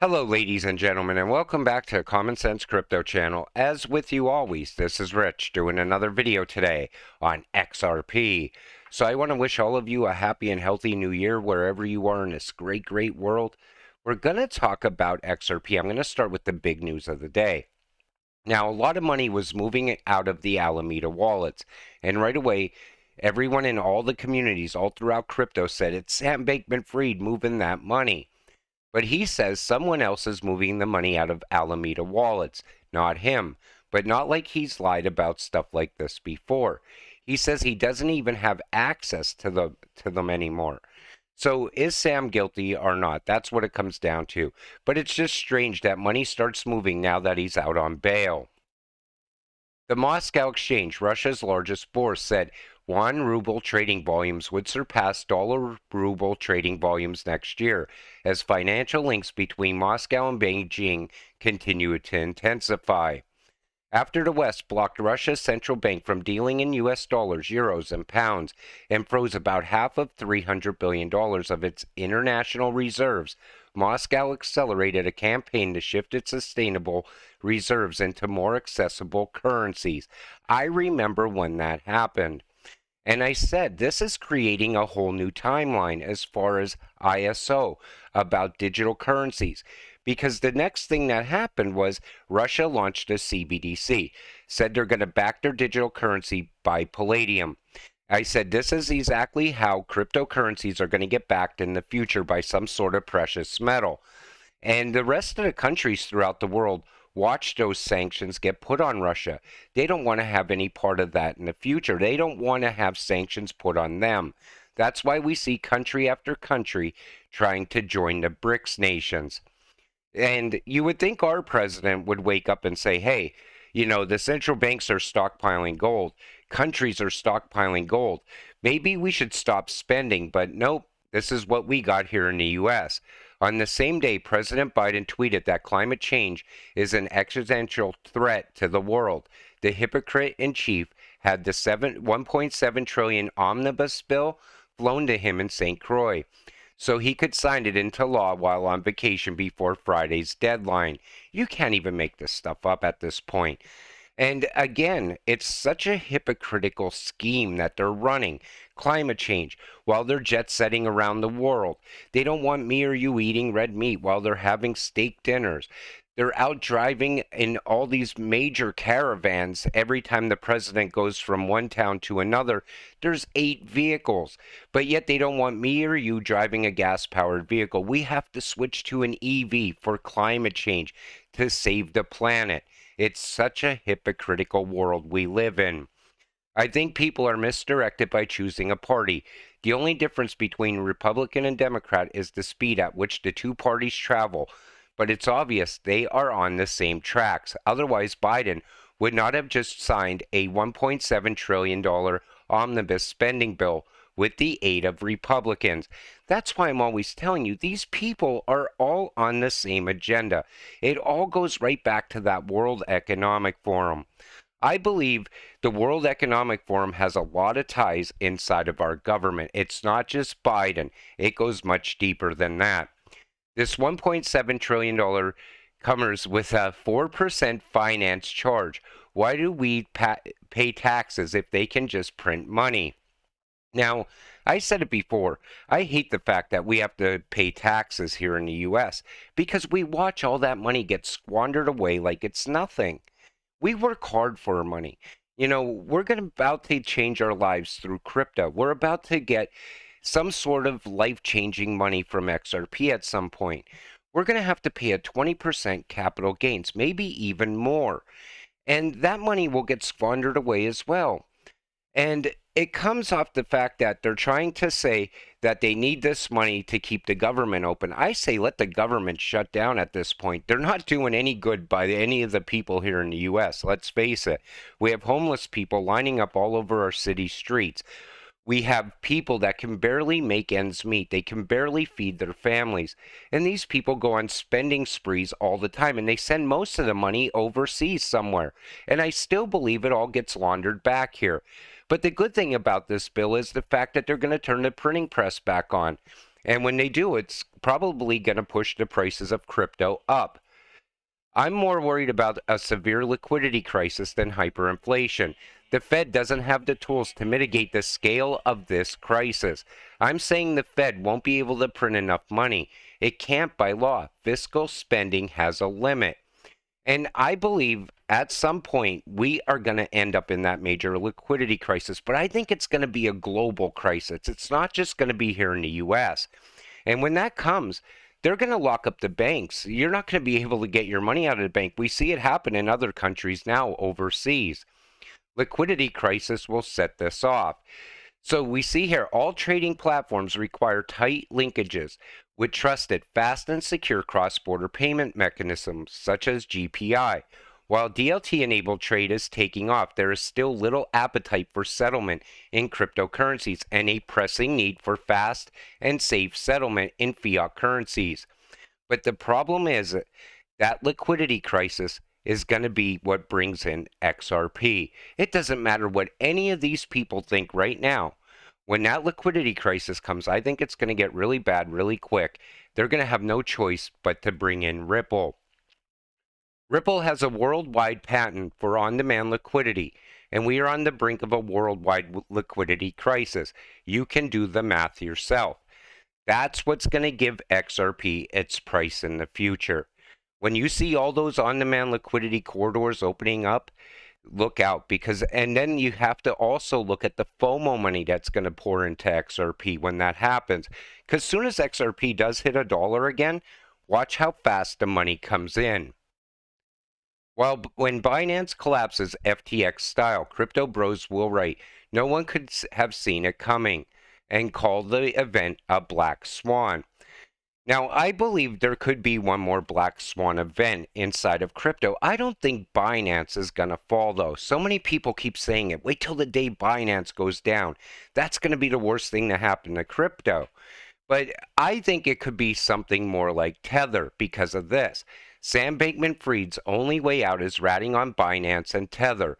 Hello, ladies and gentlemen, and welcome back to Common Sense Crypto Channel. As with you always, this is Rich doing another video today on XRP. So I want to wish all of you a happy and healthy new year wherever you are in this great, great world. We're going to talk about XRP. I'm going to start with the big news of the day. Now, a lot of money was moving out of the Alameda wallets, and right away, everyone in all the communities all throughout crypto said it's Sam Bankman-Fried moving that money. But he says someone else is moving the money out of Alameda wallets, not him. But not like he's lied about stuff like this before. He says he doesn't even have access to them anymore. So is Sam guilty or not? That's what it comes down to. But it's just strange that money starts moving now that he's out on bail. The Moscow Exchange, Russia's largest bourse, said yuan ruble trading volumes would surpass dollar ruble trading volumes next year as financial links between Moscow and Beijing continue to intensify. After the West blocked Russia's central bank from dealing in U.S. dollars, euros, and pounds and froze about half of $300 billion of its international reserves, Moscow accelerated a campaign to shift its sustainable reserves into more accessible currencies. I remember when that happened. And I said, this is creating a whole new timeline as far as ISO about digital currencies. Because the next thing that happened was Russia launched a CBDC, said they're going to back their digital currency by palladium. I said, this is exactly how cryptocurrencies are going to get backed in the future by some sort of precious metal. And the rest of the countries throughout the world watch those sanctions get put on Russia. They don't want to have any part of that in the future. They don't want to have sanctions put on them. That's why we see country after country trying to join the BRICS nations. And you would think our president would wake up and say, hey, you know, the central banks are stockpiling gold. Countries are stockpiling gold. Maybe we should stop spending, but nope, this is what we got here in the U.S. On the same day, President Biden tweeted that climate change is an existential threat to the world. The hypocrite in chief had the 1.7 trillion omnibus bill flown to him in St. Croix so he could sign it into law while on vacation before Friday's deadline. You can't even make this stuff up at this point. And again, it's such a hypocritical scheme that they're running. Climate change while they're jet setting around the world. They don't want me or you eating red meat while they're having steak dinners. They're out driving in all these major caravans. Every time the president goes from one town to another, there's 8 vehicles. But yet they don't want me or you driving a gas-powered vehicle. We have to switch to an EV for climate change to save the planet. It's such a hypocritical world we live in. I think people are misdirected by choosing a party. The only difference between Republican and Democrat is the speed at which the two parties travel. But it's obvious they are on the same tracks. Otherwise, Biden would not have just signed a $1.7 trillion omnibus spending bill with the aid of Republicans. That's why I'm always telling you, these people are all on the same agenda. It all goes right back to that World Economic Forum. I believe the World Economic Forum has a lot of ties inside of our government. It's not just Biden. It goes much deeper than that. This $1.7 trillion comes with a 4% finance charge. Why do we pay taxes if they can just print money? Now, I said it before, I hate the fact that we have to pay taxes here in the U.S. because we watch all that money get squandered away like it's nothing. We work hard for our money. You know, we're about to change our lives through crypto. We're about to get some sort of life-changing money from XRP at some point. We're going to have to pay a 20% capital gains, maybe even more. And that money will get squandered away as well. And it comes off the fact that they're trying to say that they need this money to keep the government open. I say let the government shut down at this point. They're not doing any good by any of the people here in the U.S. Let's face it. We have homeless people lining up all over our city streets. We have people that can barely make ends meet. They can barely feed their families. And these people go on spending sprees all the time, and they send most of the money overseas somewhere. And I still believe it all gets laundered back here. But the good thing about this bill is the fact that they're going to turn the printing press back on. And when they do, it's probably going to push the prices of crypto up. I'm more worried about a severe liquidity crisis than hyperinflation. The Fed doesn't have the tools to mitigate the scale of this crisis. I'm saying the Fed won't be able to print enough money. It can't by law. Fiscal spending has a limit. And I believe at some point we are going to end up in that major liquidity crisis. But I think it's going to be a global crisis. It's not just going to be here in the US. And when that comes, they're going to lock up the banks. You're not going to be able to get your money out of the bank. We see it happen in other countries now overseas. Liquidity crisis will set this off. So we see here all trading platforms require tight linkages with trusted, fast, and secure cross-border payment mechanisms such as GPI. While DLT-enabled trade is taking off, there is still little appetite for settlement in cryptocurrencies and a pressing need for fast and safe settlement in fiat currencies. But the problem is that liquidity crisis is going to be what brings in XRP. It doesn't matter what any of these people think right now. When that liquidity crisis comes, I think it's going to get really bad really quick. They're going to have no choice but to bring in Ripple. Ripple has a worldwide patent for on-demand liquidity, and we are on the brink of a worldwide liquidity crisis. You can do the math yourself. That's what's going to give XRP its price in the future. When you see all those on-demand liquidity corridors opening up, look out, because and then you have to also look at the FOMO money that's going to pour into XRP when that happens. Because soon as XRP does hit $1 again, watch how fast the money comes in. When Binance collapses FTX style, crypto bros will write, no one could have seen it coming, and call the event a black swan. Now, I believe there could be one more black swan event inside of crypto. I don't think Binance is going to fall, though. So many people keep saying it. Wait till the day Binance goes down. That's going to be the worst thing to happen to crypto. But I think it could be something more like Tether because of this. Sam Bankman-Fried's only way out is ratting on Binance and Tether.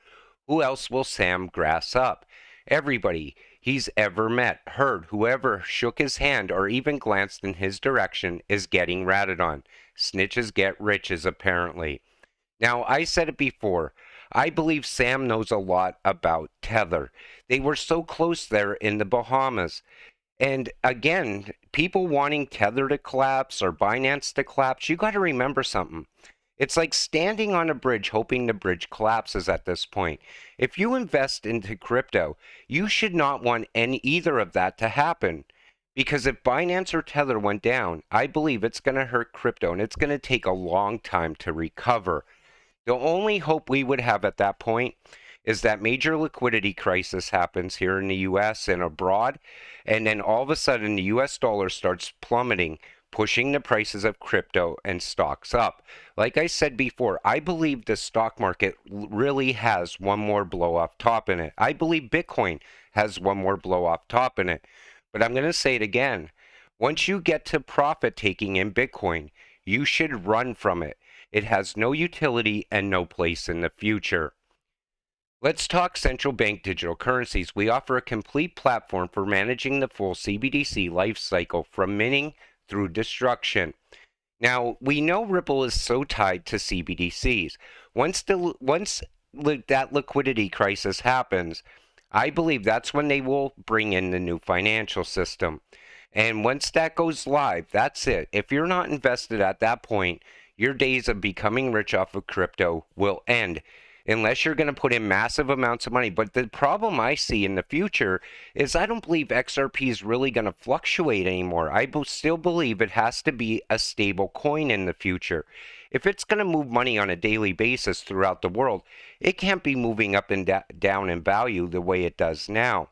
Who else will Sam grass up? Everybody he's ever met, heard, whoever shook his hand or even glanced in his direction is getting ratted on. Snitches get riches, apparently. Now, I said it before. I believe Sam knows a lot about Tether. They were so close there in the Bahamas. And again, people wanting Tether to collapse or Binance to collapse, you got to remember something. It's like standing on a bridge hoping the bridge collapses at this point. If you invest into crypto, you should not want either of that to happen. Because if Binance or Tether went down, I believe it's going to hurt crypto and it's going to take a long time to recover. The only hope we would have at that point is that major liquidity crisis happens here in the US and abroad, and then all of a sudden the US dollar starts plummeting, pushing the prices of crypto and stocks up. Like I said before, I believe the stock market really has one more blow off top in it. I believe Bitcoin has one more blow off top in it. But I'm going to say it again. Once you get to profit taking in Bitcoin, you should run from it. It has no utility and no place in the future. Let's talk central bank digital currencies. We offer a complete platform for managing the full CBDC life cycle from minting through destruction. Now, we know Ripple is so tied to CBDCs. Once that liquidity crisis happens, I believe that's when they will bring in the new financial system. And once that goes live, that's it. If you're not invested at that point, your days of becoming rich off of crypto will end, unless you're going to put in massive amounts of money. But the problem I see in the future is I don't believe XRP is really going to fluctuate anymore. I still believe it has to be a stable coin in the future. If it's going to move money on a daily basis throughout the world, it can't be moving up and down in value the way it does now.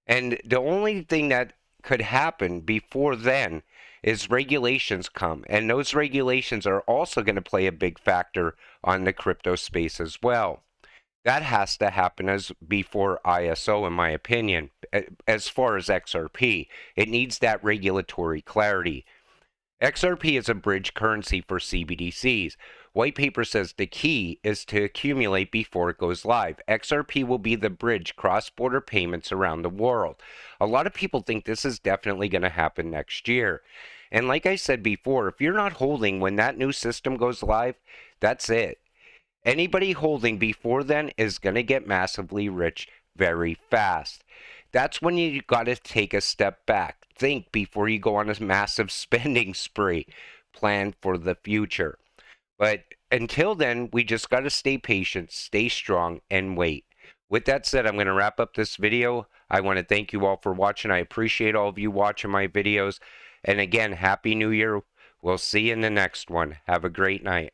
And the only thing that could happen before then is regulations come, and those regulations are also going to play a big factor on the crypto space as well. That has to happen as before ISO, in my opinion. As far as XRP, it needs that regulatory clarity. XRP is a bridge currency for CBDCs. White paper says the key is to accumulate before it goes live. XRP will be the bridge cross-border payments around the world. A lot of people think this is definitely going to happen next year. And like I said before, if you're not holding when that new system goes live, that's it. Anybody holding before then is going to get massively rich very fast. That's when you got to take a step back. Think before you go on a massive spending spree. Plan for the future. But until then, we just got to stay patient, stay strong, and wait. With that said, I'm going to wrap up this video. I want to thank you all for watching. I appreciate all of you watching my videos. And again, Happy New Year. We'll see you in the next one. Have a great night.